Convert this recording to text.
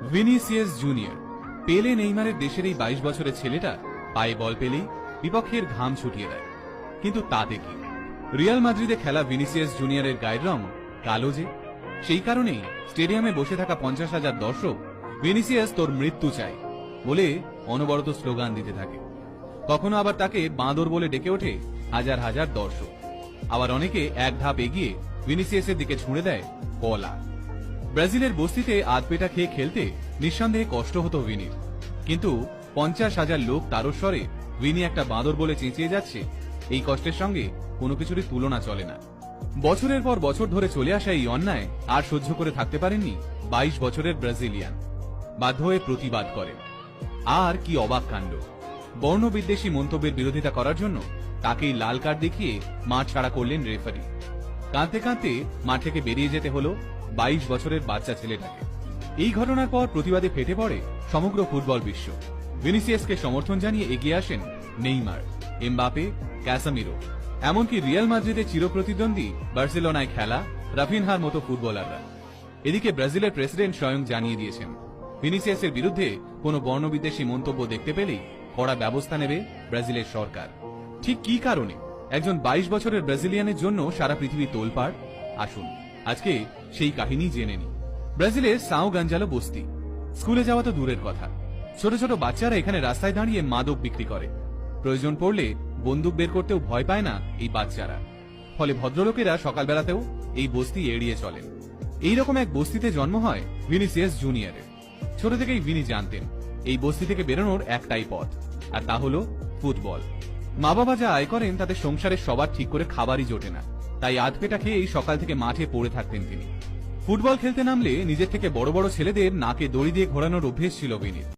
Vinicius junior পেলে নেইমারের দেশের এই 22 বছরের ছেলেটা পায়ে বল পেলেই বিপক্ষের ঘাম ছুটিয়ে দেয়। কিন্তু তাতে কি, রিয়াল মাদ্রিদে খেলা ভিনিসিয়াস জুনিয়রের গায়ের রং কালো যে, সেই কারণেই স্টেডিয়ামে বসে থাকা 50,000 দর্শক ভিনিসিয়াস তোর মৃত্যু চাই বলে অনবরত স্লোগান দিতে থাকে। কখনো আবার তাকে বাঁদর বলে ডেকে ওঠে হাজার হাজার দর্শক। আবার অনেকে এক ধাপ এগিয়ে ভিনিসিয়াসের দিকে ছুঁড়ে দেয় কলা। ব্রাজিলের বস্তিতে আধপেটা খেয়ে খেলতে নিঃসন্দেহে কষ্ট হতো ভিনির, কিন্তু 50,000 লোক তারস্বরে ভিনি একটা বাঁদর বলে চেঁচিয়ে যাচ্ছে, এই কষ্টের সঙ্গে কোনো কিছুরই তুলনা চলে না। বছরের পর বছর ধরে চলে আসা এই অন্যায় আর সহ্য করে থাকতে পারেননি 22 বছরের ব্রাজিলিয়ান। বাধ্য হয়ে প্রতিবাদ করেন। আর কি অবাক কাণ্ড, বর্ণবিদ্বেষী মন্তব্যের বিরোধিতা করার জন্য তাকেই লাল কার্ড দেখিয়ে মাঠ ছাড়া করলেন রেফারি। কাঁদতে কাঁদতে মাঠ থেকে বেরিয়ে যেতে হলো 22 বছরের বাচ্চা ছেলেটাকে। এই ঘটনার পর প্রতিবাদে ফেটে পড়ে সমগ্র ফুটবল বিশ্ব। ভিনিসিয়াসকে সমর্থন জানিয়ে এগিয়ে আসেন নেইমার, এমবাপে, ক্যাসামিরো, এমনকি রিয়াল মাদ্রিদের চিরপ্রতিদ্বন্দ্বী বার্সেলোনায় খেলা রাফিনহার মতো ফুটবলাররা। এদিকে ব্রাজিলের প্রেসিডেন্ট স্বয়ং জানিয়ে দিয়েছেন, ভিনিসিয়াসের বিরুদ্ধে কোনো বর্ণবিদ্বেষী মন্তব্য দেখতে পেলেই কড়া ব্যবস্থা নেবে ব্রাজিলের সরকার। ঠিক কি কারণে একজন 22 বছরের ব্রাজিলিয়ানের জন্য সারা পৃথিবী তোলপাড়, আসুন আজকে সেই কাহিনী জেনে নিই। ব্রাজিলের সাও গাঞ্জালো বস্তি। স্কুলে যাওয়া তো দূরের কথা, ছোট ছোট বাচ্চারা এখানে রাস্তায় দাঁড়িয়ে মাদক বিক্রি করে। প্রয়োজন পড়লে বন্দুক বের করতেও ভয় পায় না এই বাচ্চারা। ফলে ভদ্রলোকেরা সকালবেলাতেও এই বস্তি এড়িয়ে চলেন। এইরকম এক বস্তিতে জন্ম হয় ভিনিসিয়াস জুনিয়রের। ছোট থেকেই ভিনি জানতেন এই বস্তি থেকে বেরোনোর একটাই পথ, আর তা হলো ফুটবল। মা বাবা যা আয় করেন তাতে সংসারের সবার ঠিক করে খাবারই জোটে না, তাই আধপেটা খেয়ে এই সকাল থেকে মাঠে পড়ে থাকতেন তিনি। ফুটবল খেলতে নামলে নিজের থেকে বড় বড় ছেলেদের নাকে দড়ি দিয়ে ঘোরানোর অভ্যেস ছিল ভিনির।